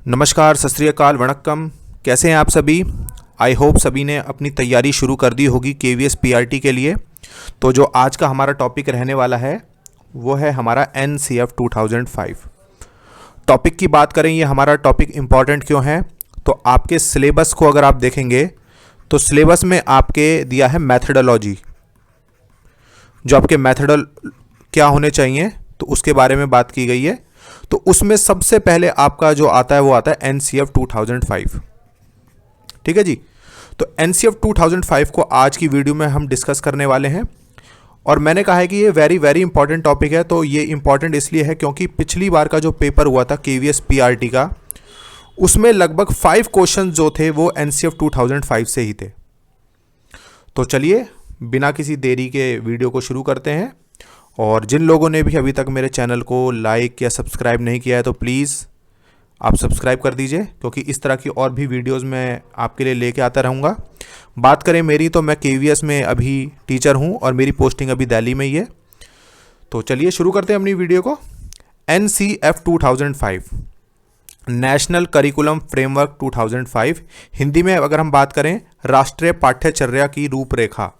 नमस्कार, सत श्री अकाल, वणक्कम। कैसे हैं आप सभी? आई होप सभी ने अपनी तैयारी शुरू कर दी होगी केवीएस पीआरटी के लिए। तो जो आज का हमारा टॉपिक रहने वाला है वो है हमारा एनसीएफ 2005। टॉपिक की बात करें, ये हमारा टॉपिक इम्पॉर्टेंट क्यों है? तो आपके सिलेबस को अगर आप देखेंगे तो सिलेबस में आपके दिया है मैथडोलॉजी, जो आपके मैथडल क्या होने चाहिए तो उसके बारे में बात की गई है। तो उसमें सबसे पहले आपका जो आता है वो आता है एनसीएफ 2005। ठीक है जी। तो एनसीएफ 2005 को आज की वीडियो में हम डिस्कस करने वाले हैं और मैंने कहा है कि ये वेरी वेरी इंपॉर्टेंट टॉपिक है। तो ये इंपॉर्टेंट इसलिए है क्योंकि पिछली बार का जो पेपर हुआ था केवीएस पीआरटी का, उसमें लगभग 5 क्वेश्चन जो थे वो एनसीएफ 2005 से ही थे। तो चलिए बिना किसी देरी के वीडियो को शुरू करते हैं। और जिन लोगों ने भी अभी तक मेरे चैनल को लाइक या सब्सक्राइब नहीं किया है तो प्लीज़ आप सब्सक्राइब कर दीजिए, क्योंकि इस तरह की और भी वीडियोस मैं आपके लिए लेके आता रहूँगा। बात करें मेरी, तो मैं केवीएस में अभी टीचर हूँ और मेरी पोस्टिंग अभी दिल्ली में ही है। तो चलिए शुरू करते हैं अपनी वीडियो को। NCF 2005, national curriculum framework 2005, Hindi में अगर हम बात करें राष्ट्रीय पाठ्यचर्या की रूपरेखा।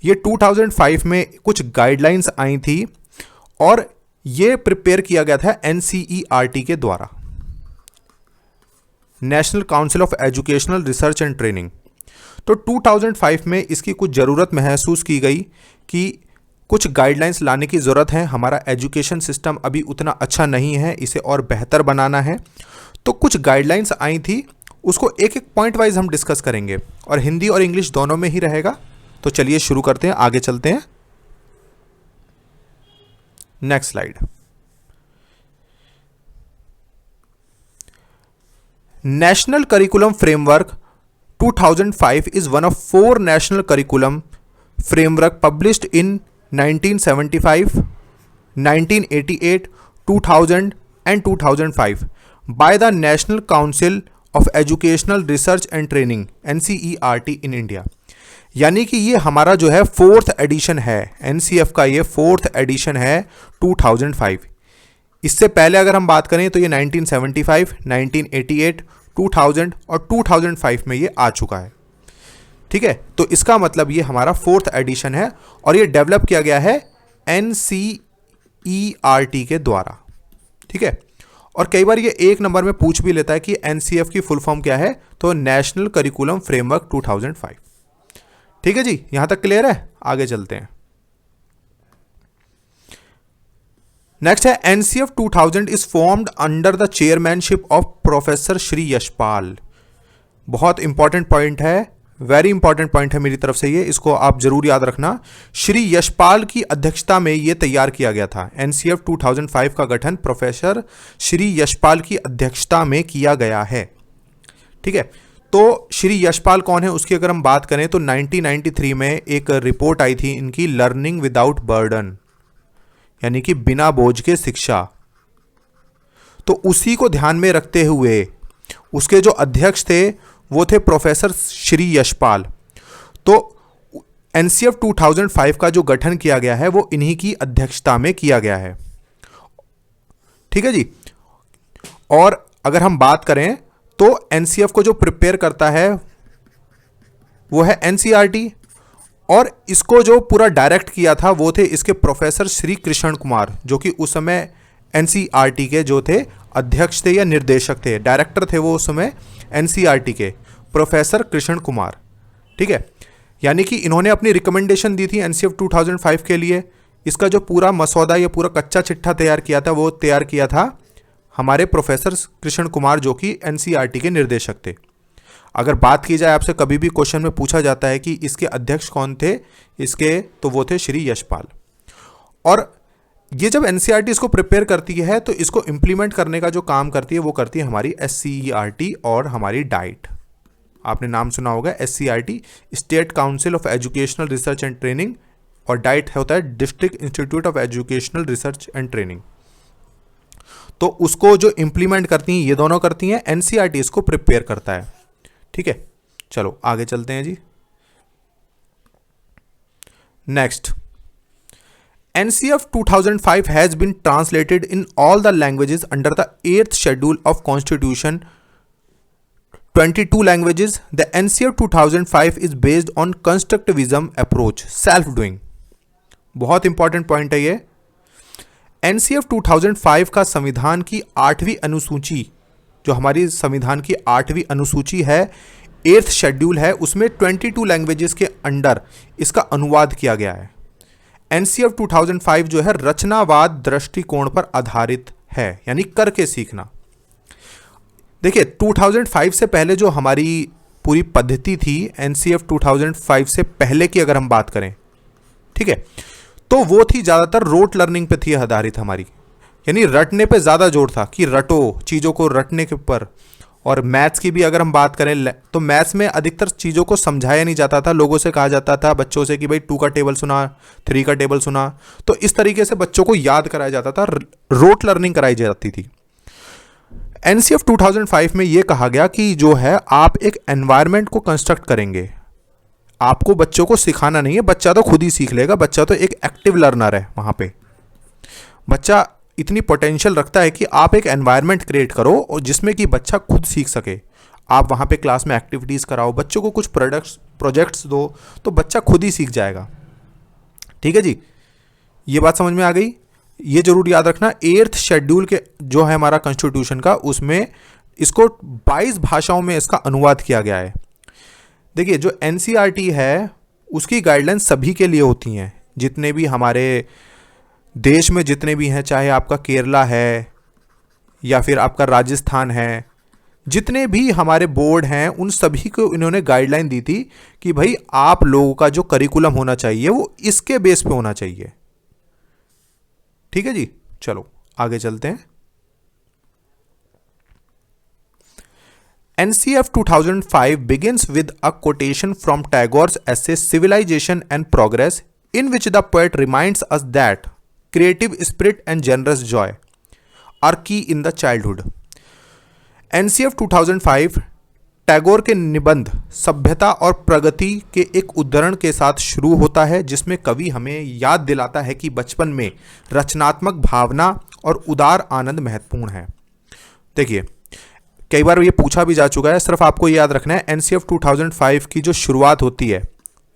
ये 2005 में कुछ गाइडलाइंस आई थी और ये प्रिपेयर किया गया था एनसीईआरटी के द्वारा, national council of educational research and training. तो 2005 में इसकी कुछ ज़रूरत महसूस की गई कि कुछ गाइडलाइंस लाने की ज़रूरत है। हमारा एजुकेशन सिस्टम अभी उतना अच्छा नहीं है, इसे और बेहतर बनाना है। तो कुछ गाइडलाइंस आई थी, उसको एक एक पॉइंट वाइज हम डिस्कस करेंगे और हिंदी और इंग्लिश दोनों में ही रहेगा। तो चलिए शुरू करते हैं, आगे चलते हैं। Next slide. National curriculum framework 2005 is one of 4 national curriculum framework published in 1975, 1988, 2000 and 2005 by the National Council of Educational Research and Training NCERT in India। यानी कि ये हमारा जो है 4th एडिशन है एनसीएफ का, ये 4th एडिशन है 2005। इससे पहले अगर हम बात करें तो ये 1975, 1988, 2000 और 2005 में ये आ चुका है। ठीक है, तो इसका मतलब ये हमारा 4th एडिशन है और ये डेवलप किया गया है एनसीईआरटी के द्वारा। ठीक है, और कई बार ये एक नंबर में पूछ भी लेता है कि एनसीएफ की फुल फॉर्म क्या है, तो नेशनल करिकुलम फ्रेमवर्क 2005। ठीक है जी, यहां तक क्लियर है? आगे चलते हैं। नेक्स्ट है NCF 2000 is formed under the chairmanship of professor Shri Yashpal. बहुत इंपॉर्टेंट पॉइंट है, वेरी इंपॉर्टेंट पॉइंट है मेरी तरफ से ये, इसको आप जरूर याद रखना। श्री यशपाल की अध्यक्षता में ये तैयार किया गया था। एनसीएफ 2005 का गठन प्रोफेसर श्री यशपाल की अध्यक्षता में किया गया है। ठीक है, तो श्री यशपाल कौन है उसकी अगर हम बात करें तो 1993 में एक रिपोर्ट आई थी इनकी, लर्निंग विदाउट बर्डन, यानी कि बिना बोझ के शिक्षा। तो उसी को ध्यान में रखते हुए उसके जो अध्यक्ष थे वो थे प्रोफेसर श्री यशपाल। तो एनसीएफ 2005 का जो गठन किया गया है वो इन्हीं की अध्यक्षता में किया गया है। ठीक है जी। और अगर हम बात करें तो एनसीएफ को जो प्रिपेयर करता है वो है एनसीईआरटी, और इसको जो पूरा डायरेक्ट किया था वो थे इसके प्रोफेसर श्री कृष्ण कुमार, जो कि उस समय एनसीईआरटी के जो थे अध्यक्ष थे या निर्देशक थे, डायरेक्टर थे वो उस समय एनसीईआरटी के, प्रोफेसर कृष्ण कुमार। ठीक है, यानी कि इन्होंने अपनी रिकमेंडेशन दी थी एनसीएफ 2005 के लिए। इसका जो पूरा मसौदा या पूरा कच्चा चिट्ठा तैयार किया था वो तैयार किया था हमारे प्रोफेसर कृष्ण कुमार, जो कि एनसीईआरटी के निर्देशक थे। अगर बात की जाए, आपसे कभी भी क्वेश्चन में पूछा जाता है कि इसके अध्यक्ष कौन थे इसके, तो वो थे श्री यशपाल। और ये जब एनसीईआरटी इसको प्रिपेयर करती है तो इसको इंप्लीमेंट करने का जो काम करती है वो करती है हमारी एससीईआरटी और हमारी डाइट। आपने नाम सुना होगा SCERT, state council of educational research and training, और डाइट होता है district institute of educational research and training. तो उसको जो इंप्लीमेंट करती हैं ये दोनों करती हैं, एनसीईआरटी इसको प्रिपेयर करता है। ठीक है, चलो आगे चलते हैं जी। Next, NCF 2005 has been translated in all the languages under the 8th schedule of Constitution, 22 languages. The NCF 2005 is based on constructivism approach, self doing. बहुत इंपॉर्टेंट पॉइंट है ये। NCF 2005 का संविधान की 8वीं अनुसूची, जो हमारी संविधान की 8वीं अनुसूची है, 8th शेड्यूल है, उसमें 22 लैंग्वेजेस के अंडर इसका अनुवाद किया गया है। NCF 2005 जो है रचनावाद दृष्टिकोण पर आधारित है, यानी करके सीखना। देखिए 2005 से पहले जो हमारी पूरी पद्धति थी, NCF 2005 से पहले की अगर हम बात करें, ठीक है, तो वो थी ज़्यादातर रोट लर्निंग पे थी आधारित हमारी, यानी रटने पे ज़्यादा जोर था कि रटो, चीज़ों को रटने के ऊपर। और मैथ्स की भी अगर हम बात करें तो मैथ्स में अधिकतर चीज़ों को समझाया नहीं जाता था। लोगों से कहा जाता था, बच्चों से, कि भाई 2 का टेबल सुना, 3 का टेबल सुना, तो इस तरीके से बच्चों को याद कराया जाता था, रोट लर्निंग कराई जाती थी। NCF 2005 में ये कहा गया कि जो है आप एक एनवायरनमेंट को कंस्ट्रक्ट करेंगे, आपको बच्चों को सिखाना नहीं है, बच्चा तो खुद ही सीख लेगा, बच्चा तो एक एक्टिव लर्नर है। वहाँ पे बच्चा इतनी पोटेंशियल रखता है कि आप एक एनवायरनमेंट क्रिएट करो और जिसमें कि बच्चा खुद सीख सके। आप वहाँ पे क्लास में एक्टिविटीज़ कराओ, बच्चों को कुछ प्रोजेक्ट्स दो, तो बच्चा खुद ही सीख जाएगा। ठीक है जी, ये बात समझ में आ गई। ये जरूर याद रखना, 8th शेड्यूल के जो है हमारा कॉन्स्टिट्यूशन का, उसमें इसको 22 भाषाओं में इसका अनुवाद किया गया है। देखिए जो NCERT है उसकी गाइडलाइंस सभी के लिए होती हैं, जितने भी हमारे देश में जितने भी हैं, चाहे आपका केरला है या फिर आपका राजस्थान है, जितने भी हमारे बोर्ड हैं, उन सभी को इन्होंने गाइडलाइन दी थी कि भाई आप लोगों का जो करिकुलम होना चाहिए वो इसके बेस पे होना चाहिए। ठीक है जी, चलो आगे चलते हैं। NCF 2005 begins with a quotation from Tagore's essay Civilization and Progress, in which the poet reminds us that creative spirit and generous joy are key in the childhood. NCF 2005 Tagore के निबंध सभ्यता और प्रगति के एक उद्धरण के साथ शुरू होता है, जिसमें कवि हमें याद दिलाता है कि बचपन में रचनात्मक भावना और उदार आनंद महत्वपूर्ण है। देखिए कई बार ये पूछा भी जा चुका है, सिर्फ आपको याद रखना है NCF 2005 की जो शुरुआत होती है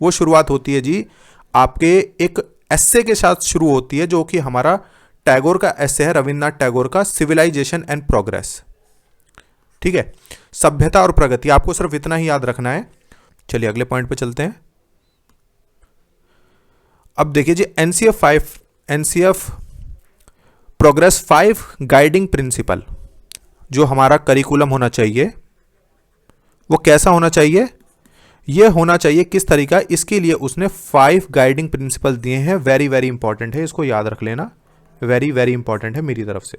वो शुरुआत होती है जी आपके एक एस्से के साथ शुरू होती है, जो कि हमारा टैगोर का एस्से है, रविन्द्रनाथ टैगोर का सिविलाइजेशन एंड प्रोग्रेस। ठीक है, सभ्यता और प्रगति, आपको सिर्फ इतना ही याद रखना है। चलिए अगले पॉइंट पे चलते हैं। अब देखिए जी NCF प्रोग्रेस 5 गाइडिंग प्रिंसिपल, जो हमारा करिकुलम होना चाहिए वो कैसा होना चाहिए, ये होना चाहिए किस तरीका, इसके लिए उसने 5 गाइडिंग प्रिंसिपल दिए हैं। वेरी वेरी इंपॉर्टेंट है, इसको याद रख लेना, वेरी वेरी इंपॉर्टेंट है मेरी तरफ से।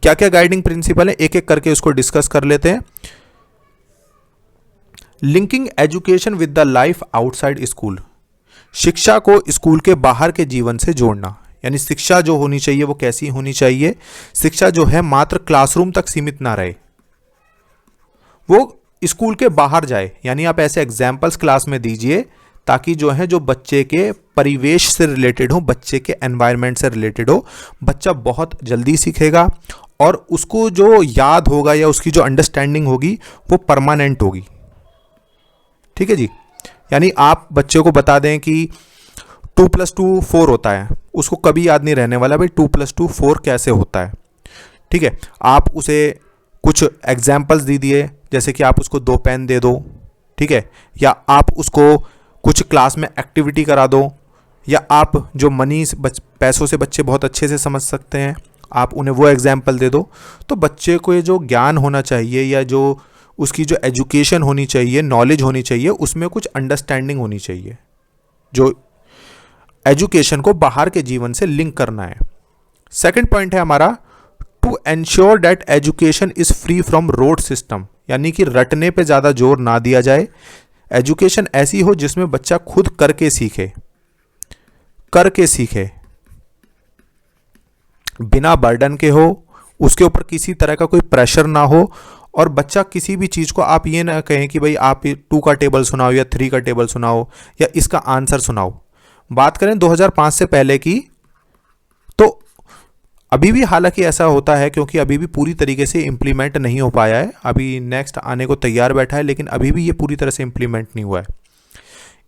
क्या क्या गाइडिंग प्रिंसिपल है, एक एक करके उसको डिस्कस कर लेते हैं। Linking education with the life outside school, शिक्षा को स्कूल के बाहर के जीवन से जोड़ना, यानी शिक्षा जो होनी चाहिए वो कैसी होनी चाहिए, शिक्षा जो है मात्र क्लासरूम तक सीमित ना रहे, वो स्कूल के बाहर जाए। यानी आप ऐसे एग्जाम्पल्स क्लास में दीजिए ताकि जो है जो बच्चे के परिवेश से रिलेटेड हो, बच्चे के एनवायरनमेंट से रिलेटेड हो, बच्चा बहुत जल्दी सीखेगा और उसको जो याद होगा या उसकी जो अंडरस्टैंडिंग होगी वो परमानेंट होगी। ठीक है जी, यानी आप बच्चे को बता दें कि 2 + 2 4 होता है, उसको कभी याद नहीं रहने वाला भाई 2 + 2 4 कैसे होता है। ठीक है, आप उसे कुछ एग्जाम्पल्स दीजिए, जैसे कि आप उसको 2 पेन दे दो, ठीक है, या आप उसको कुछ क्लास में एक्टिविटी करा दो, या आप जो मनी पैसों से बच्चे बहुत अच्छे से समझ सकते हैं, आप उन्हें वो एग्जाम्पल दे दो। तो बच्चे को ये जो ज्ञान होना चाहिए या जो उसकी जो एजुकेशन होनी चाहिए, नॉलेज होनी चाहिए, उसमें कुछ अंडरस्टैंडिंग होनी चाहिए, जो एजुकेशन को बाहर के जीवन से लिंक करना है। सेकंड पॉइंट है हमारा to ensure that education is free from rote system, यानी कि रटने पे ज़्यादा जोर ना दिया जाए। एजुकेशन ऐसी हो जिसमें बच्चा खुद करके सीखे, बिना बर्डन के हो, उसके ऊपर किसी तरह का कोई प्रेशर ना हो, और बच्चा किसी भी चीज़ को आप ये ना कहें कि भाई आप 2 का टेबल सुनाओ या 3 का टेबल सुनाओ या इसका आंसर सुनाओ। बात करें 2005 से पहले की, तो अभी भी हालांकि ऐसा होता है क्योंकि अभी भी पूरी तरीके से इम्प्लीमेंट नहीं हो पाया है, अभी नेक्स्ट आने को तैयार बैठा है, लेकिन अभी भी ये पूरी तरह से इम्प्लीमेंट नहीं हुआ है।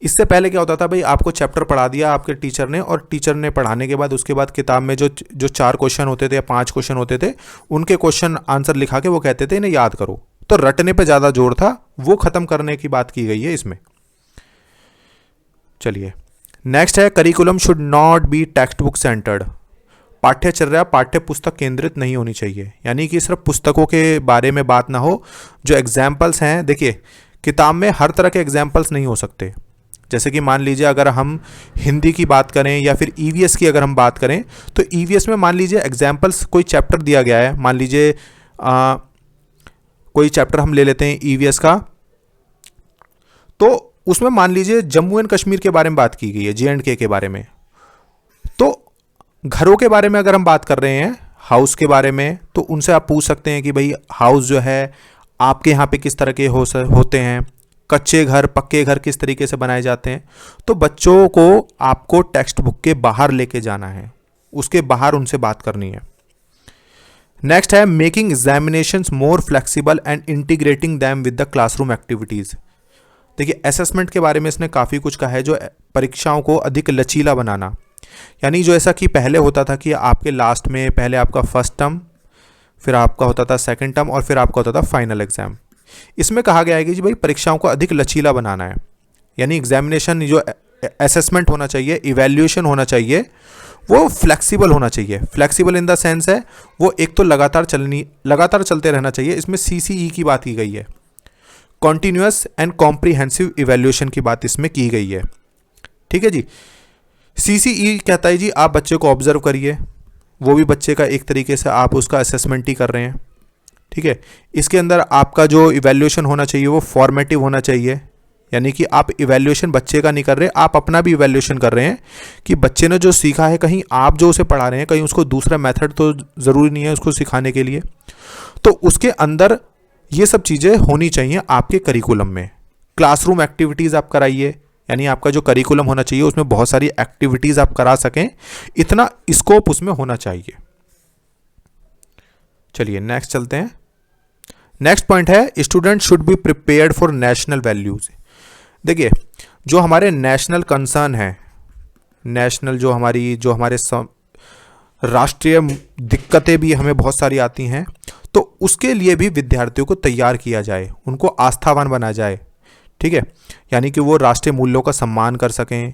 इससे पहले क्या होता था भाई, आपको चैप्टर पढ़ा दिया आपके टीचर ने, और टीचर ने पढ़ाने के बाद उसके बाद किताब में जो जो 4 क्वेश्चन होते थे या 5 क्वेश्चन होते थे, उनके क्वेश्चन आंसर लिखा के वो कहते थे इन्हें याद करो। तो रटने पे ज़्यादा जोर था, वो ख़त्म करने की बात की गई है इसमें। चलिए नेक्स्ट है, curriculum should not be text book centred. पाठ्यचर्या पाठ्य पुस्तक केंद्रित नहीं होनी चाहिए, यानी कि सिर्फ पुस्तकों के बारे में बात ना हो। जो एग्जाम्पल्स हैं, देखिए किताब में हर तरह के एग्जाम्पल्स नहीं हो सकते। जैसे कि मान लीजिए अगर हम हिंदी की बात करें या फिर ईवीएस की अगर हम बात करें, तो ईवीएस में मान लीजिए एग्जाम्पल्स कोई चैप्टर दिया गया है, मान लीजिए कोई चैप्टर हम ले लेते हैं ईवीएस का, तो उसमें मान लीजिए जम्मू एंड कश्मीर के बारे में बात की गई है, J&K के बारे में। तो घरों के बारे में अगर हम बात कर रहे हैं, हाउस के बारे में, तो उनसे आप पूछ सकते हैं कि भाई हाउस जो है आपके यहाँ पे किस तरह के होते हैं, कच्चे घर पक्के घर किस तरीके से बनाए जाते हैं। तो बच्चों को आपको टेक्स्ट बुक के बाहर लेके जाना है, उसके बाहर उनसे बात करनी है। नेक्स्ट है, making examinations more flexible and integrating them with the classroom activities. देखिए असेसमेंट के बारे में इसने काफ़ी कुछ कहा है, जो परीक्षाओं को अधिक लचीला बनाना, यानी जो ऐसा कि पहले होता था कि आपके लास्ट में पहले आपका फर्स्ट टर्म, फिर आपका होता था सेकंड टर्म, और फिर आपका होता था फाइनल एग्जाम। इसमें कहा गया है कि जी भाई परीक्षाओं को अधिक लचीला बनाना है, यानी एग्जामिनेशन जो असेसमेंट होना चाहिए, इवैल्यूएशन होना चाहिए, वो फ्लेक्सिबल होना चाहिए। फ्लेक्सिबल इन द सेंस है वो एक तो लगातार चलते रहना चाहिए। इसमें CCE की बात की गई है, कॉन्टिन्यूअस एंड कॉम्प्रीहेंसिव इवैल्यूएशन की बात इसमें की गई है। ठीक है जी। CCE कहता है जी आप बच्चे को ऑब्जर्व करिए, वो भी बच्चे का एक तरीके से आप उसका असेसमेंट ही कर रहे हैं। ठीक है। इसके अंदर आपका जो इवैल्यूएशन होना चाहिए वो फॉर्मेटिव होना चाहिए, यानी कि आप इवैल्यूएशन बच्चे का नहीं कर रहे, आप अपना भी इवैल्यूएशन कर रहे हैं कि बच्चे ने जो सीखा है, कहीं आप जो उसे पढ़ा रहे हैं कहीं उसको दूसरा मेथड तो ज़रूरी नहीं है उसको सिखाने के लिए। तो उसके अंदर ये सब चीज़ें होनी चाहिए आपके करिकुलम में। क्लासरूम एक्टिविटीज़ आप कराइए, यानी आपका जो करिकुलम होना चाहिए उसमें बहुत सारी एक्टिविटीज़ आप करा सकें, इतना स्कोप उसमें होना चाहिए। चलिए नेक्स्ट चलते हैं। नेक्स्ट पॉइंट है, student should be prepared for national values. देखिए जो हमारे नेशनल कंसर्न है, नेशनल जो हमारे राष्ट्रीय दिक्कतें भी हमें बहुत सारी आती हैं, तो उसके लिए भी विद्यार्थियों को तैयार किया जाए, उनको आस्थावान बना जाए। ठीक है, यानी कि वो राष्ट्रीय मूल्यों का सम्मान कर सकें,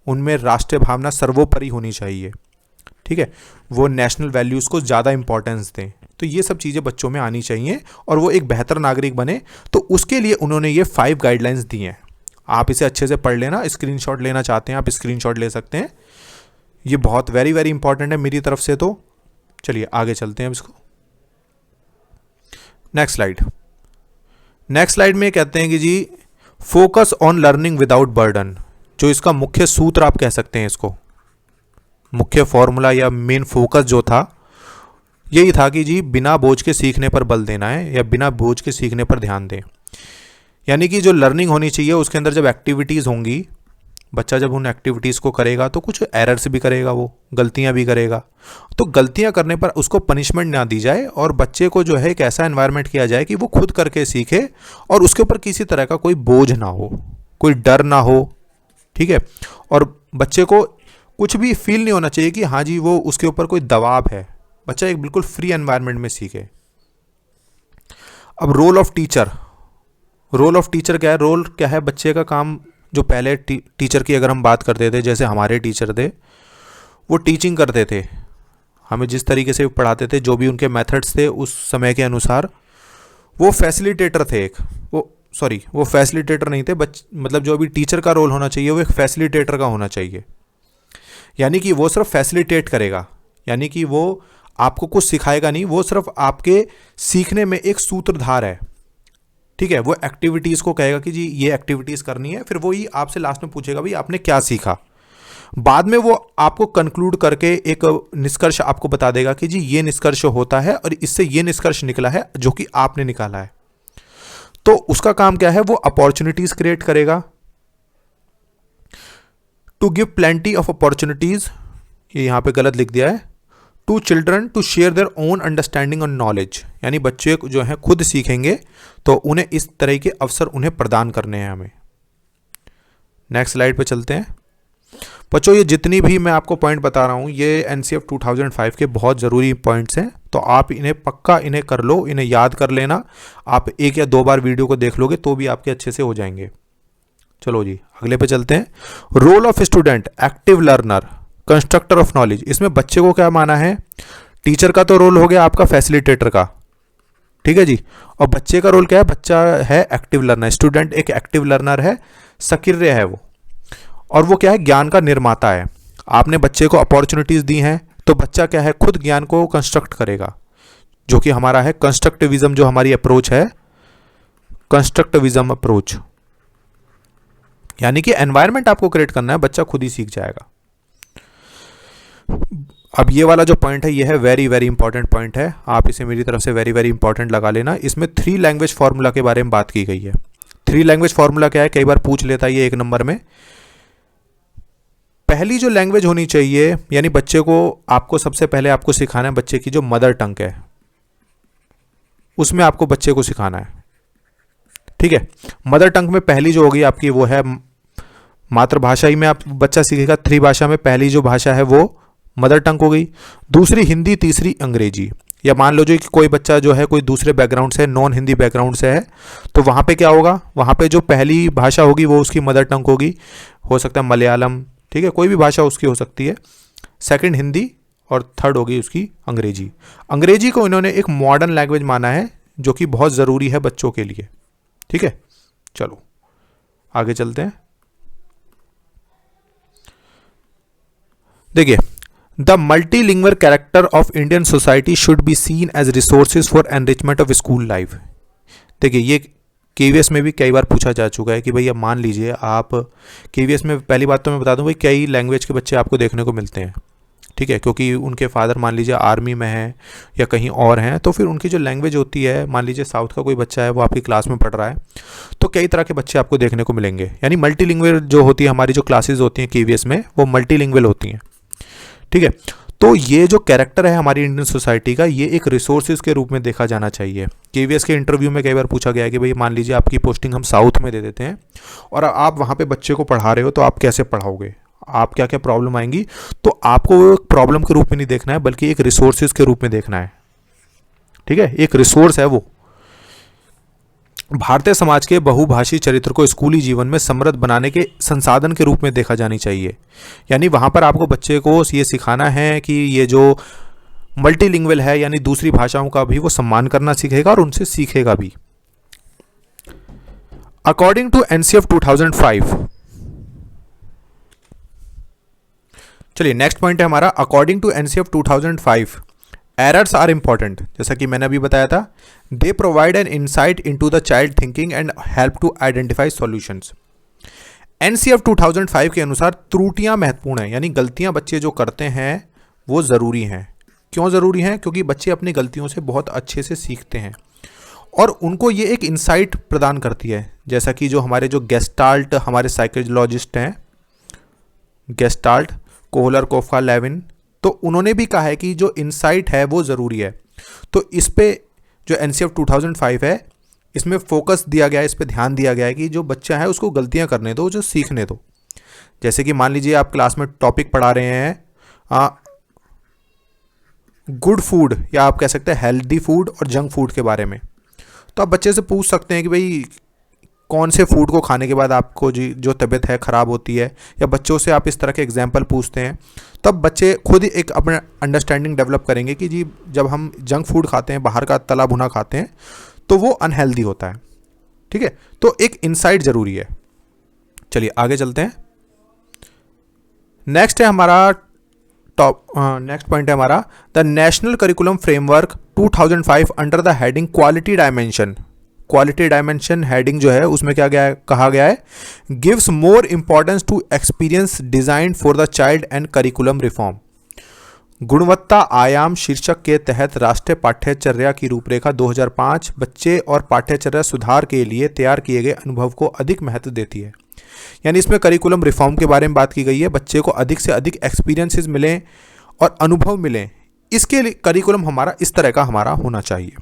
उनमें राष्ट्रीय भावना सर्वोपरि होनी चाहिए। ठीक है, वो नेशनल वैल्यूज़ को ज़्यादा इंपॉर्टेंस दें। तो ये सब चीज़ें बच्चों में आनी चाहिए और वो एक बेहतर नागरिक बने। तो उसके लिए उन्होंने ये 5 गाइडलाइंस दी हैं। आप इसे अच्छे से पढ़ लेना, स्क्रीनशॉट लेना चाहते हैं आप स्क्रीनशॉट ले सकते हैं, ये बहुत वेरी वेरी इंपॉर्टेंट है मेरी तरफ से। तो चलिए आगे चलते हैं अब इसको। नेक्स्ट स्लाइड में कहते हैं कि जी focus on learning without burden. जो इसका मुख्य सूत्र आप कह सकते हैं, इसको मुख्य फॉर्मूला या मेन फोकस जो था यही था कि जी बिना बोझ के सीखने पर बल देना है, या बिना बोझ के सीखने पर ध्यान दें। यानी कि जो लर्निंग होनी चाहिए उसके अंदर जब एक्टिविटीज़ होंगी, बच्चा जब उन एक्टिविटीज़ को करेगा तो कुछ एरर्स भी करेगा, वो गलतियां भी करेगा। तो गलतियां करने पर उसको पनिशमेंट ना दी जाए और बच्चे को जो है एक ऐसा एनवायरनमेंट किया जाए कि वो खुद करके सीखे और उसके ऊपर किसी तरह का कोई बोझ ना हो, कोई डर ना हो। ठीक है, और बच्चे को कुछ भी फील नहीं होना चाहिए कि हाँ जी वो उसके ऊपर कोई दबाव है। बच्चा एक बिल्कुल फ्री एनवायरनमेंट में सीखे। अब रोल ऑफ टीचर क्या है? रोल क्या है? बच्चे का काम जो पहले टीचर की अगर हम बात करते थे, जैसे हमारे टीचर थे वो टीचिंग करते थे, हमें जिस तरीके से पढ़ाते थे, जो भी उनके मेथड्स थे उस समय के अनुसार, वो फैसिलिटेटर थे। वो फैसिलिटेटर नहीं थे, मतलब जो अभी टीचर का रोल होना चाहिए वो एक फैसिलिटेटर का होना चाहिए। यानी कि वो सिर्फ फैसिलिटेट करेगा, यानी कि वो आपको कुछ सिखाएगा नहीं, वो सिर्फ आपके सीखने में एक सूत्रधार है। ठीक है, वो एक्टिविटीज़ को कहेगा कि जी ये एक्टिविटीज़ करनी है, फिर वो ही आपसे लास्ट में पूछेगा भाई आपने क्या सीखा। बाद में वो आपको कंक्लूड करके एक निष्कर्ष आपको बता देगा कि जी ये निष्कर्ष होता है और इससे ये निष्कर्ष निकला है जो कि आपने निकाला है। तो उसका काम क्या है? वो अपॉर्चुनिटीज क्रिएट करेगा, to give plenty of opportunities, ये यहाँ पे गलत लिख दिया है, to children to share their own understanding और नॉलेज, यानी बच्चे जो हैं खुद सीखेंगे तो उन्हें इस तरह के अवसर उन्हें प्रदान करने हैं हमें। नेक्स्ट स्लाइड पे चलते हैं। बच्चों ये जितनी भी मैं आपको पॉइंट बता रहा हूँ ये एनसीएफ 2005 के बहुत ज़रूरी पॉइंट्स हैं, तो आप इन्हें पक्का इन्हें कर लो, इन्हें याद कर लेना। आप 1 या 2 बार वीडियो को देख लोगे तो भी आपके अच्छे से हो जाएंगे। चलो जी अगले पे चलते हैं। Role of student, active learner, constructor of knowledge. इसमें बच्चे को क्या माना है, टीचर का तो रोल हो गया आपका फैसिलिटेटर का, ठीक है जी, और बच्चे का रोल क्या है, बच्चा है एक्टिव लर्नर। स्टूडेंट एक एक्टिव लर्नर है, सक्रिय है वो, और वो क्या है, ज्ञान का निर्माता है। आपने बच्चे को अपॉर्चुनिटीज दी हैं तो बच्चा क्या है, खुद ज्ञान को कंस्ट्रक्ट करेगा, जो कि हमारा है कंस्ट्रक्टिविज्म, जो हमारी अप्रोच है कंस्ट्रक्टिविज्म अप्रोच, यानी कि एनवायरनमेंट आपको क्रिएट करना है, बच्चा खुद ही सीख जाएगा। अब ये वाला जो पॉइंट है ये है वेरी वेरी इंपॉर्टेंट पॉइंट है, आप इसे मेरी तरफ से वेरी वेरी इंपॉर्टेंट लगा लेना। इसमें 3 लैंग्वेज फार्मूला के बारे में बात की गई है। 3 लैंग्वेज फार्मूला क्या है, कई बार पूछ लेता है ये 1 नंबर में। पहली जो लैंग्वेज होनी चाहिए, यानी बच्चे को आपको सबसे पहले आपको सिखाना है बच्चे की जो मदर टंग है, उसमें आपको बच्चे को सिखाना है, ठीक है। मदर टंग में पहली जो होगी आपकी वो है मातृभाषा ही में आप बच्चा सीखेगा। 3 भाषा में पहली जो भाषा है वो मदर टंग हो गई, दूसरी हिंदी, तीसरी अंग्रेजी। या मान लो जो कि कोई बच्चा जो है कोई दूसरे बैकग्राउंड से, नॉन हिंदी बैकग्राउंड से है, तो वहाँ पे क्या होगा, वहाँ पे जो पहली भाषा होगी वो उसकी मदर टंग होगी, हो सकता है मलयालम, ठीक है, कोई भी भाषा उसकी हो सकती है। सेकंड हिंदी और थर्ड होगी उसकी अंग्रेजी। अंग्रेजी को इन्होंने एक मॉडर्न लैंग्वेज माना है जो कि बहुत ज़रूरी है बच्चों के लिए, ठीक है। चलो आगे चलते हैं। देखिए, the multilingual character of Indian society should be seen as resources for enrichment of school life. देखिए ये केवीएस में भी कई बार पूछा जा चुका है कि भैया मान लीजिए आप केवीएस में, पहली बात तो मैं बता दूं भाई कई लैंग्वेज के बच्चे आपको देखने को मिलते हैं, ठीक है, क्योंकि उनके फादर मान लीजिए आर्मी में हैं या कहीं और हैं, तो फिर उनकी जो लैंग्वेज होती है, मान लीजिए साउथ का कोई बच्चा है वो आपकी क्लास में पढ़ रहा है, तो कई तरह के बच्चे आपको देखने को मिलेंगे। यानी मल्टीलिंगुअल जो होती है हमारी जो क्लासेज होती हैं केवीएस में, वो मल्टीलिंगुअल होती हैं, ठीक है। तो ये जो कैरेक्टर है हमारी इंडियन सोसाइटी का, ये एक रिसोर्सेज के रूप में देखा जाना चाहिए। केवीएस के इंटरव्यू में कई बार पूछा गया है कि भाई मान लीजिए आपकी पोस्टिंग हम साउथ में दे देते हैं और आप वहाँ पे बच्चे को पढ़ा रहे हो, तो आप कैसे पढ़ाओगे, आप क्या क्या प्रॉब्लम आएंगी, तो आपको वो एक प्रॉब्लम के रूप में नहीं देखना है बल्कि एक रिसोर्सेज के रूप में देखना है, ठीक है, एक रिसोर्स है वो। भारतीय समाज के बहुभाषी चरित्र को स्कूली जीवन में समृद्ध बनाने के संसाधन के रूप में देखा जानी चाहिए। यानी वहाँ पर आपको बच्चे को ये सिखाना है कि ये जो मल्टीलिंगुअल है, यानी दूसरी भाषाओं का भी वो सम्मान करना सीखेगा और उनसे सीखेगा भी। अकॉर्डिंग टू एनसीएफ 2005, चलिए नेक्स्ट पॉइंट है हमारा, according to NCF 2005 errors are important. जैसा कि मैंने अभी बताया था, they provide an insight into the child thinking and help to identify solutions. NCF 2005 के अनुसार त्रुटियां महत्वपूर्ण हैं, यानी गलतियां बच्चे जो करते हैं वो ज़रूरी हैं। क्यों ज़रूरी हैं? क्योंकि बच्चे अपनी गलतियों से बहुत अच्छे से सीखते हैं और उनको ये एक इंसाइट प्रदान करती है। जैसा कि जो हमारे जो गेस्टाल्ट हमारे साइकोलॉजिस्ट हैं, गेस्टाल्ट, कोहलर, कोफका, लेविन, तो उन्होंने भी कहा है कि जो इंसाइट है वो ज़रूरी है। तो इस पे जो एनसीएफ 2005 है इसमें फोकस दिया गया है, इस पे ध्यान दिया गया है कि जो बच्चा है उसको गलतियां करने दो, जो सीखने दो। जैसे कि मान लीजिए आप क्लास में टॉपिक पढ़ा रहे हैं गुड फूड, या आप कह सकते हैं हेल्दी फूड और जंक फूड के बारे में, तो आप बच्चे से पूछ सकते हैं कि भाई कौन से फूड को खाने के बाद आपको जो तबीयत है ख़राब होती है, या बच्चों से आप इस तरह के एग्जाम्पल पूछते हैं, तब बच्चे खुद ही एक अपना अंडरस्टैंडिंग डेवलप करेंगे कि जी जब हम जंक फूड खाते हैं, बाहर का तला भुना खाते हैं, तो वो अनहेल्दी होता है, ठीक है। तो एक इंसाइट ज़रूरी है। चलिए आगे चलते हैं। नेक्स्ट है हमारा नेक्स्ट पॉइंट है हमारा the national curriculum framework 2005 under the heading quality dimension. Quality dimension heading जो है उसमें क्या कहा गया है, gives more importance to experience design for the child and curriculum reform. गुणवत्ता आयाम शीर्षक के तहत राष्ट्रीय पाठ्यचर्या की रूपरेखा 2005 बच्चे और पाठ्यचर्या सुधार के लिए तैयार किए गए अनुभव को अधिक महत्व देती है। यानी इसमें करिकुलम रिफॉर्म के बारे में बात की गई है, बच्चे को अधिक से अधिक एक्सपीरियंसेस मिलें और अनुभव मिलें, इसके लिए करिकुलम हमारा इस तरह का हमारा होना चाहिए।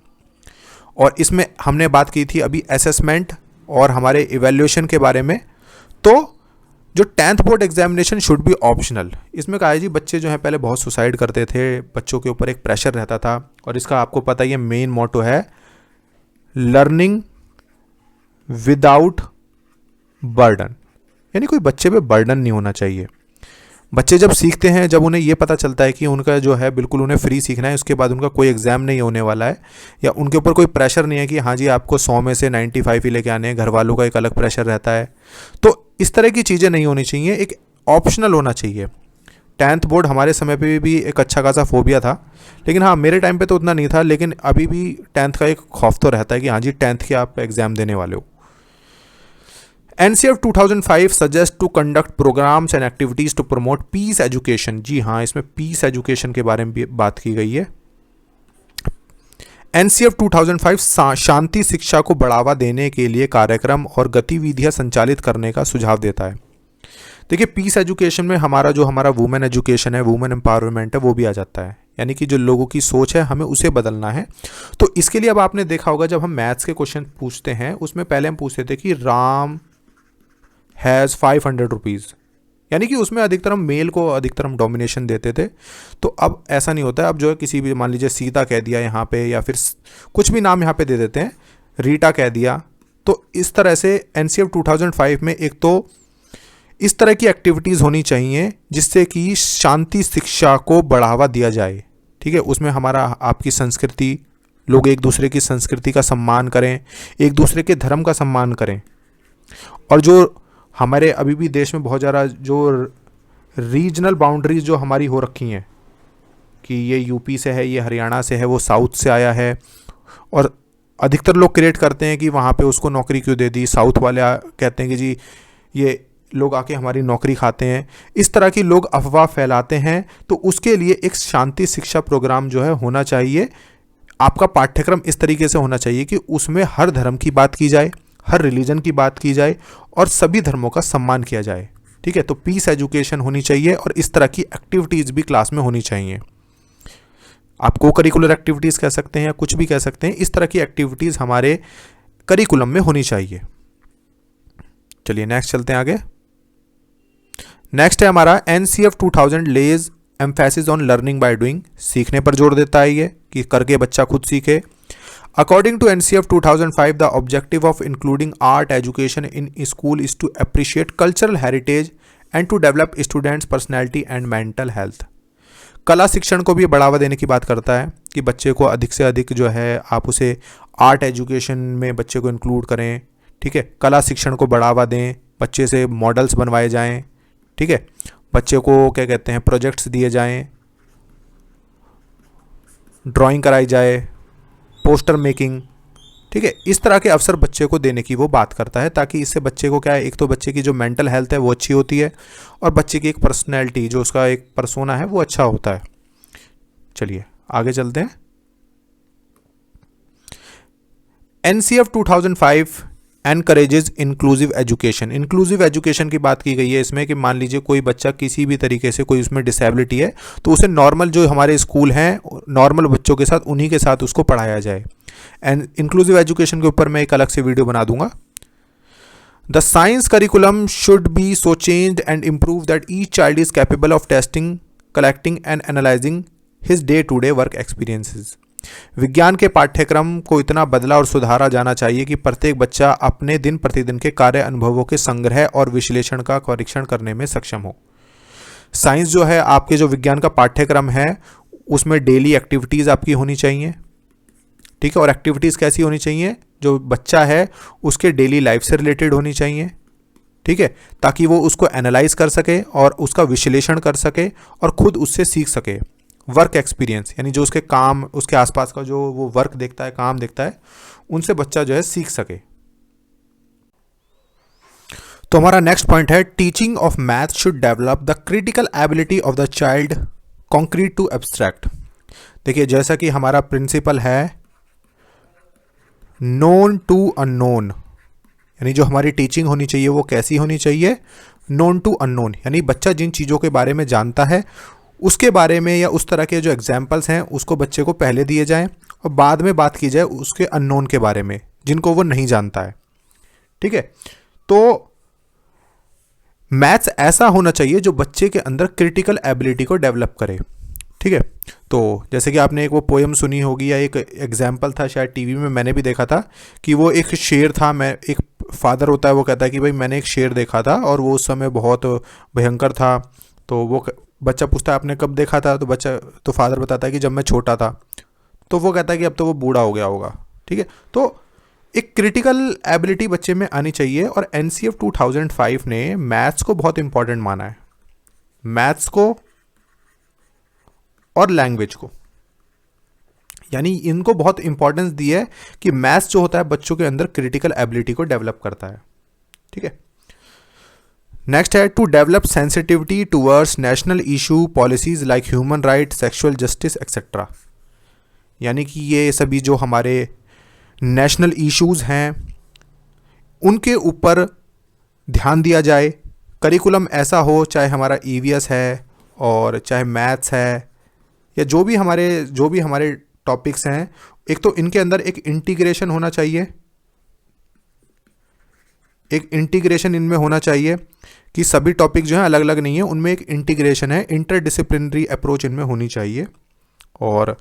और इसमें हमने बात की थी अभी असेसमेंट और हमारे इवैल्यूएशन के बारे में। तो जो 10th board examination should be optional, इसमें कहा है जी बच्चे जो है पहले बहुत सुसाइड करते थे, बच्चों के ऊपर एक प्रेशर रहता था, और इसका आपको पता ही है मेन मोटो है लर्निंग विदाउट बर्डन, यानी कोई बच्चे पे बर्डन नहीं होना चाहिए। बच्चे जब सीखते हैं, जब उन्हें ये पता चलता है कि उनका जो है बिल्कुल उन्हें फ्री सीखना है, उसके बाद उनका कोई एग्जाम नहीं होने वाला है, या उनके ऊपर कोई प्रेशर नहीं है कि हाँ जी आपको 100 में से 95 ही लेके आने हैं, घर वालों का एक अलग प्रेशर रहता है, तो इस तरह की चीज़ें नहीं होनी चाहिए, एक ऑप्शनल होना चाहिए। 10th बोर्ड हमारे समय पे भी एक अच्छा खासा फोबिया था, लेकिन हाँ मेरे टाइम पे तो उतना नहीं था, लेकिन अभी भी 10th का एक खौफ तो रहता है कि हाँ जी 10th के आप एग्ज़ाम देने वाले हो। NCF 2005 suggest to conduct programmes and activities to promote peace education. जी हाँ, इसमें पीस एजुकेशन के बारे में भी बात की गई है। NCF 2005 शांति शिक्षा को बढ़ावा देने के लिए कार्यक्रम और गतिविधियां संचालित करने का सुझाव देता है। देखिए पीस एजुकेशन में हमारा वुमेन एजुकेशन है, वुमेन एम्पावरमेंट है, वो भी आ जाता है, यानी कि जो लोगों की सोच है हमें उसे बदलना है। तो इसके लिए अब आपने देखा होगा जब हम मैथ्स के क्वेश्चन पूछते हैं, उसमें पहले हम पूछते थे कि राम हैज़ 500 रुपीज़, यानी कि उसमें अधिकतर हम मेल को अधिकतर हम डोमिनेशन देते थे। तो अब ऐसा नहीं होता है, अब जो है किसी भी मान लीजिए सीता कह दिया यहाँ पे, या फिर कुछ भी नाम यहाँ पे दे देते हैं, रीटा कह दिया। तो इस तरह से NCF 2005 में एक तो इस तरह की एक्टिविटीज़ होनी चाहिए जिससे कि शांति शिक्षा को बढ़ावा दिया जाए। ठीक है, उसमें हमारा आपकी संस्कृति, लोग एक दूसरे की संस्कृति का सम्मान करें, एक दूसरे के धर्म का सम्मान करें। और जो हमारे अभी भी देश में बहुत ज़्यादा जो रीजनल बाउंड्रीज जो हमारी हो रखी हैं कि ये यूपी से है, ये हरियाणा से है, वो साउथ से आया है, और अधिकतर लोग क्रिएट करते हैं कि वहाँ पे उसको नौकरी क्यों दे दी, साउथ वाले कहते हैं कि जी ये लोग आके हमारी नौकरी खाते हैं। इस तरह की लोग अफवाह फैलाते हैं। तो उसके लिए एक शांति शिक्षा प्रोग्राम जो है होना चाहिए। आपका पाठ्यक्रम इस तरीके से होना चाहिए कि उसमें हर धर्म की बात की जाए, हर रिलीजन की बात की जाए, और सभी धर्मों का सम्मान किया जाए। ठीक है, तो पीस एजुकेशन होनी चाहिए, और इस तरह की एक्टिविटीज़ भी क्लास में होनी चाहिए। आप को करिकुलर एक्टिविटीज़ कह सकते हैं या कुछ भी कह सकते हैं, इस तरह की एक्टिविटीज़ हमारे करिकुलम में होनी चाहिए। चलिए नेक्स्ट चलते हैं आगे। नेक्स्ट है हमारा NCF 2000 lays emphasis on learning by doing, सीखने पर जोर देता है ये कि करके बच्चा खुद सीखे। According to NCF 2005, the objective of including art education in school is to appreciate cultural heritage and to develop students' personality and mental health. कला शिक्षण को भी बढ़ावा देने की बात करता है कि बच्चे को अधिक से अधिक जो है आप उसे आर्ट एजुकेशन में बच्चे को इंक्लूड करें। ठीक है, कला शिक्षण को बढ़ावा दें, बच्चे से मॉडल्स बनवाए जाएं। ठीक है, बच्चे को क्या कहते हैं प्रोजेक्ट्स दिए जाएं, ड्राइंग कराई जाए, पोस्टर मेकिंग। ठीक है, इस तरह के अवसर बच्चे को देने की वो बात करता है, ताकि इससे बच्चे को क्या है, एक तो बच्चे की जो मेंटल हेल्थ है वो अच्छी होती है, और बच्चे की एक पर्सनैलिटी जो उसका एक पर्सोना है वो अच्छा होता है। चलिए आगे चलते हैं। NCF 2005 encourages inclusive education. Inclusive education की बात की गई है इसमें कि मान लीजिए कोई बच्चा किसी भी तरीके से कोई उसमें डिसेबिलिटी है, तो उसे नॉर्मल जो हमारे स्कूल हैं नॉर्मल बच्चों के साथ उन्हीं के साथ उसको पढ़ाया जाए। एंड इंक्लूसिव एजुकेशन के ऊपर मैं एक अलग से वीडियो बना दूंगा। The science curriculum should be so changed and improve that each child is capable of testing, collecting and analysing his day to day work experiences. विज्ञान के पाठ्यक्रम को इतना बदला और सुधारा जाना चाहिए कि प्रत्येक बच्चा अपने दिन प्रतिदिन के कार्य अनुभवों के संग्रह और विश्लेषण का परीक्षण करने में सक्षम हो। साइंस जो है आपके जो विज्ञान का पाठ्यक्रम है उसमें डेली एक्टिविटीज़ आपकी होनी चाहिए। ठीक है, और एक्टिविटीज़ कैसी होनी चाहिए, जो बच्चा है उसके डेली लाइफ से रिलेटेड होनी चाहिए। ठीक है, ताकि वो उसको एनालाइज कर सके और उसका विश्लेषण कर सके और खुद उससे सीख सके। वर्क एक्सपीरियंस यानी जो उसके काम, उसके आसपास का जो वो वर्क देखता है, काम देखता है, उनसे बच्चा जो है सीख सके। तो हमारा नेक्स्ट पॉइंट है teaching of math should develop the critical ability of the child concrete to abstract. देखिए जैसा कि हमारा प्रिंसिपल है नोन टू अननोन, यानी जो हमारी टीचिंग होनी चाहिए वो कैसी होनी चाहिए, नोन टू अननोन, यानी बच्चा जिन चीज़ों के बारे में जानता है उसके बारे में या उस तरह के जो एग्जाम्पल्स हैं उसको बच्चे को पहले दिए जाएं और बाद में बात की जाए उसके अननोन के बारे में जिनको वो नहीं जानता है। ठीक है, तो मैथ्स ऐसा होना चाहिए जो बच्चे के अंदर क्रिटिकल एबिलिटी को डेवलप करे। ठीक है, तो जैसे कि आपने एक वो पोएम सुनी होगी या एक एग्जाम्पल था शायद टीवी में, मैंने भी देखा था कि वो एक शेर था, मैं एक फादर होता है वो कहता है कि भाई मैंने एक शेर देखा था और वो उस समय बहुत भयंकर था। तो वो बच्चा पूछता है आपने कब देखा था, तो फादर बताता है कि जब मैं छोटा था। तो वो कहता है कि अब तो वो बूढ़ा हो गया होगा। ठीक है, तो एक क्रिटिकल एबिलिटी बच्चे में आनी चाहिए और एनसीएफ 2005 ने मैथ्स को बहुत इंपॉर्टेंट माना है, मैथ्स को और लैंग्वेज को, यानी इनको बहुत इंपॉर्टेंस दी है कि मैथ्स जो होता है बच्चों के अंदर क्रिटिकल एबिलिटी को डेवलप करता है। ठीक है, नेक्स्ट है to develop sensitivity towards national issue policies like human right, sexual justice etcetera, यानी कि ये सभी जो हमारे नेशनल इश्यूज हैं उनके ऊपर ध्यान दिया जाए। करिकुलम ऐसा हो, चाहे हमारा ईवीएस है और चाहे मैथ्स है या जो भी हमारे टॉपिक्स हैं, एक तो इनके अंदर एक इंटीग्रेशन होना चाहिए, एक इंटीग्रेशन इनमें होना चाहिए कि सभी टॉपिक जो हैं अलग अलग नहीं है, उनमें एक इंटीग्रेशन है, इंटरडिसिप्लिनरी अप्रोच इनमें होनी चाहिए। और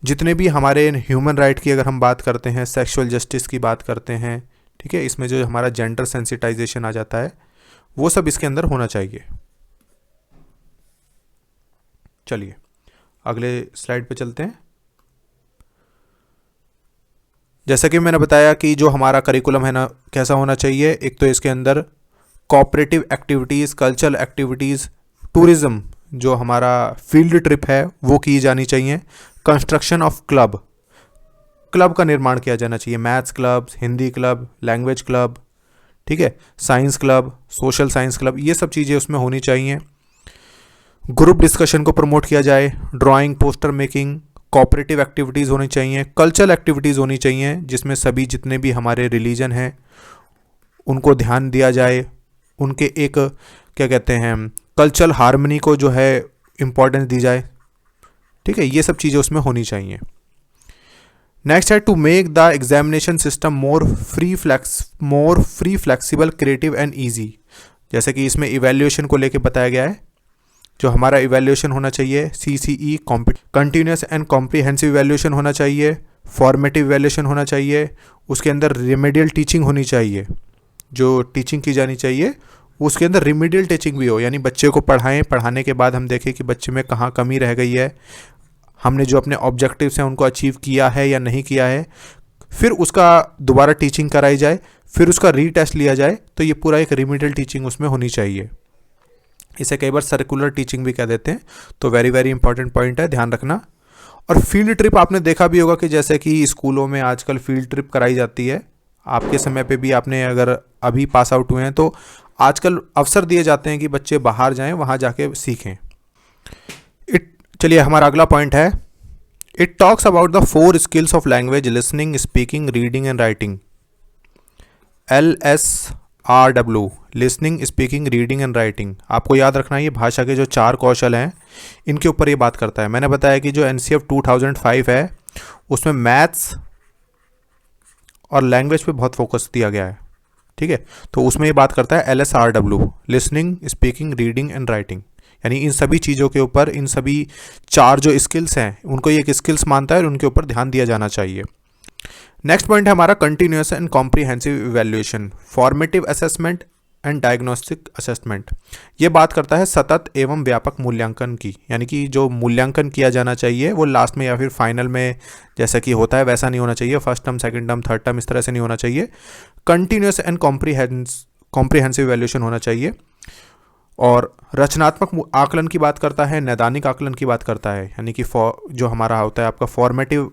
जितने भी हमारे ह्यूमन राइट की अगर हम बात करते हैं, सेक्सुअल जस्टिस की बात करते हैं, ठीक है, इसमें जो हमारा जेंडर सेंसिटाइजेशन आ जाता है वो सब इसके अंदर होना चाहिए। चलिए अगले स्लाइड पे चलते हैं। जैसा कि मैंने बताया कि जो हमारा करिकुलम है ना कैसा होना चाहिए, एक तो इसके अंदर cooperative activities, cultural activities, tourism, जो हमारा फील्ड ट्रिप है वो की जानी चाहिए, कंस्ट्रक्शन ऑफ क्लब का निर्माण किया जाना चाहिए, maths club, Hindi club, language club, ठीक है, science club, social science club, ये सब चीज़ें उसमें होनी चाहिए। ग्रुप डिस्कशन को प्रमोट किया जाए, drawing, poster making, cooperative activities होनी चाहिए, कल्चरल एक्टिविटीज़ होनी चाहिए जिसमें सभी जितने भी हमारे रिलीजन हैं उनको ध्यान दिया जाए, उनके एक क्या कहते हैं कल्चरल हार्मनी को जो है इम्पोर्टेंस दी जाए। ठीक है, ये सब चीज़ें उसमें होनी चाहिए। नेक्स्ट है to make the examination system more free flexible, creative and easy. जैसे कि इसमें इवैल्यूएशन को लेके बताया गया है, जो हमारा इवैल्यूएशन होना चाहिए CCE continuous and comprehensive evaluation होना चाहिए, फॉर्मेटिव इवैल्यूएशन होना चाहिए, उसके अंदर रिमेडियल टीचिंग होनी चाहिए, जो टीचिंग की जानी चाहिए उसके अंदर रिमेडियल टीचिंग भी हो, यानी बच्चे को पढ़ाएं, पढ़ाने के बाद हम देखें कि बच्चे में कहाँ कमी रह गई है, हमने जो अपने ऑब्जेक्टिव्स हैं उनको अचीव किया है या नहीं किया है, फिर उसका दोबारा टीचिंग कराई जाए, फिर उसका रीटेस्ट लिया जाए। तो ये पूरा एक रिमेडियल टीचिंग उसमें होनी चाहिए। इसे कई बार सर्कुलर टीचिंग भी कह देते हैं। तो वेरी वेरी इंपॉर्टेंट पॉइंट है, ध्यान रखना। और फील्ड ट्रिप आपने देखा भी होगा कि जैसे कि स्कूलों में आजकल फील्ड ट्रिप कराई जाती है, आपके समय पे भी आपने अगर अभी पास आउट हुए हैं तो आजकल अवसर दिए जाते हैं कि बच्चे बाहर जाएं, वहाँ जाके सीखें। चलिए हमारा अगला पॉइंट है, it talks about the 4 skills of language, listening, speaking, reading and writing. LSRW, listening, speaking, reading and writing. आपको याद रखना है ये भाषा के जो 4 कौशल हैं इनके ऊपर ये बात करता है। मैंने बताया कि जो NCF 2005 है उसमें मैथ्स और लैंग्वेज पे बहुत फोकस दिया गया है। ठीक है, तो उसमें ये बात करता है LSRW, listening, speaking, reading and writing, यानी इन सभी चीज़ों के ऊपर, इन सभी 4 जो स्किल्स हैं उनको ये एक स्किल्स मानता है और उनके ऊपर ध्यान दिया जाना चाहिए। नेक्स्ट पॉइंट है हमारा continuous and comprehensive evaluation, formative assessment and diagnostic assessment. ये बात करता है सतत एवं व्यापक मूल्यांकन की, यानी कि जो मूल्यांकन किया जाना चाहिए वो लास्ट में या फिर फाइनल में जैसा कि होता है वैसा नहीं होना चाहिए, first term, second term, third term, इस तरह से नहीं होना चाहिए। कंटिन्यूअस एंड कॉम्प्रिहेंसिव इवैल्यूएशन होना चाहिए। और रचनात्मक आकलन की बात करता है, नैदानिक आकलन की बात करता है, यानी कि जो हमारा होता है आपका फॉर्मेटिव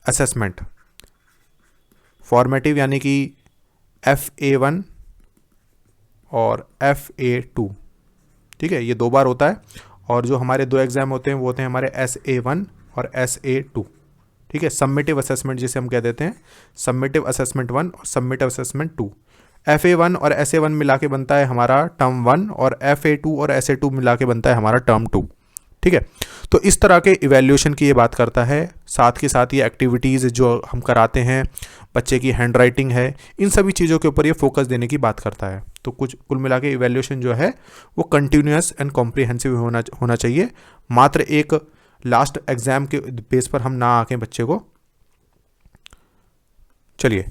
असेसमेंट, फॉर्मेटिव यानी कि FA1 और FA2। ठीक है, ये 2 बार होता है। और जो हमारे 2 एग्जाम होते हैं वो होते हैं हमारे SA1 और SA2। ठीक है, सबमिटिव असेसमेंट जिसे हम कह देते हैं, सबमिटिव असेसमेंट 1 और सबमिटिव असेसमेंट 2। FA1 और SA1 मिला के बनता है हमारा टर्म 1 और FA2 और SA2 मिला के बनता है हमारा टर्म 2। ठीक है, तो इस तरह के इवैल्यूएशन की ये बात करता है। साथ के साथ ये एक्टिविटीज़ जो हम कराते हैं, बच्चे की हैंड राइटिंग है, इन सभी चीज़ों के ऊपर ये फोकस देने की बात करता है। तो कुल मिला के इवैल्यूएशन जो है वो कंटिन्यूस एंड कॉम्प्रिहेंसिव होना चाहिए, मात्र एक लास्ट एग्जाम के बेस पर हम ना आके बच्चे को। चलिए,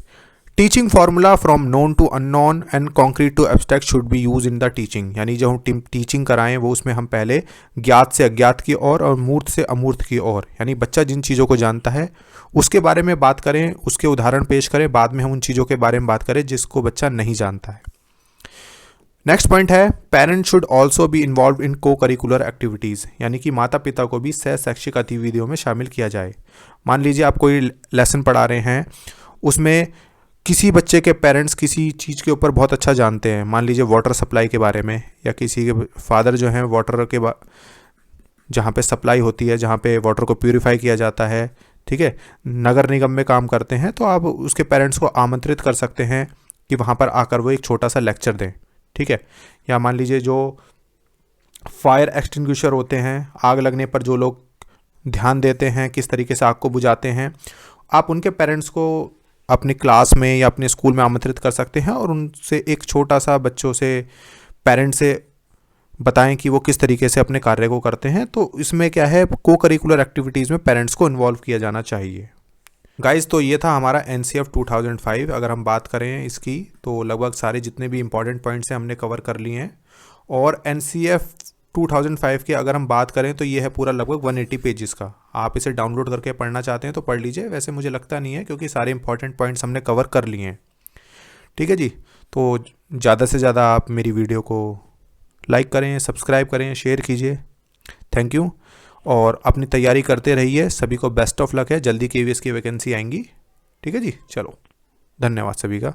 teaching formula from known to unknown and concrete to abstract should be use in the teaching. यानी जब हम टीचिंग कराएं वो उसमें हम पहले ज्ञात से अज्ञात की ओर और मूर्त से अमूर्त की ओर, यानी बच्चा जिन चीज़ों को जानता है उसके बारे में बात करें, उसके उदाहरण पेश करें, बाद में हम उन चीज़ों के बारे में बात करें जिसको बच्चा नहीं जानता है। नेक्स्ट पॉइंट है, parents should also be involve in को करिकुलर एक्टिविटीज़। यानी कि माता पिता को भी सह शैक्षिक गतिविधियों में शामिल किया जाए। मान लीजिए आप कोई लेसन पढ़ा रहे हैं, उसमें किसी बच्चे के पेरेंट्स किसी चीज़ के ऊपर बहुत अच्छा जानते हैं, मान लीजिए वाटर सप्लाई के बारे में, या किसी के फादर जो हैं वाटर के जहाँ पे सप्लाई होती है, जहाँ पे वाटर को प्यूरिफाई किया जाता है, ठीक है, नगर निगम में काम करते हैं, तो आप उसके पेरेंट्स को आमंत्रित कर सकते हैं कि वहाँ पर आकर वो एक छोटा सा लेक्चर दें। ठीक है, या मान लीजिए जो फायर एक्सटिंग्विशर होते हैं, आग लगने पर जो लोग ध्यान देते हैं किस तरीके से आग को बुझाते हैं, आप उनके पेरेंट्स को अपनी क्लास में या अपने स्कूल में आमंत्रित कर सकते हैं और उनसे एक छोटा सा बच्चों से, पेरेंट्स से बताएं कि वो किस तरीके से अपने कार्य को करते हैं। तो इसमें क्या है, को करिकुलर एक्टिविटीज़ में पेरेंट्स को इन्वॉल्व किया जाना चाहिए। गाइस, तो ये था हमारा NCF 2005। अगर हम बात करें इसकी तो लगभग सारे जितने भी इंपॉर्टेंट पॉइंट्स हैं हमने कवर कर लिए हैं। और NCF 2005 की अगर हम बात करें तो ये है पूरा लगभग 180 पेजेस का। आप इसे डाउनलोड करके पढ़ना चाहते हैं तो पढ़ लीजिए, वैसे मुझे लगता नहीं है क्योंकि सारे इंपॉर्टेंट पॉइंट्स हमने कवर कर लिए हैं। ठीक है जी, तो ज़्यादा से ज़्यादा आप मेरी वीडियो को लाइक करें, सब्सक्राइब करें, शेयर कीजिए। थैंक यू, और अपनी तैयारी करते रहिए। सभी को बेस्ट ऑफ लक है, जल्दी KVS की वैकेंसी आएंगी। ठीक है जी, चलो, धन्यवाद सभी का।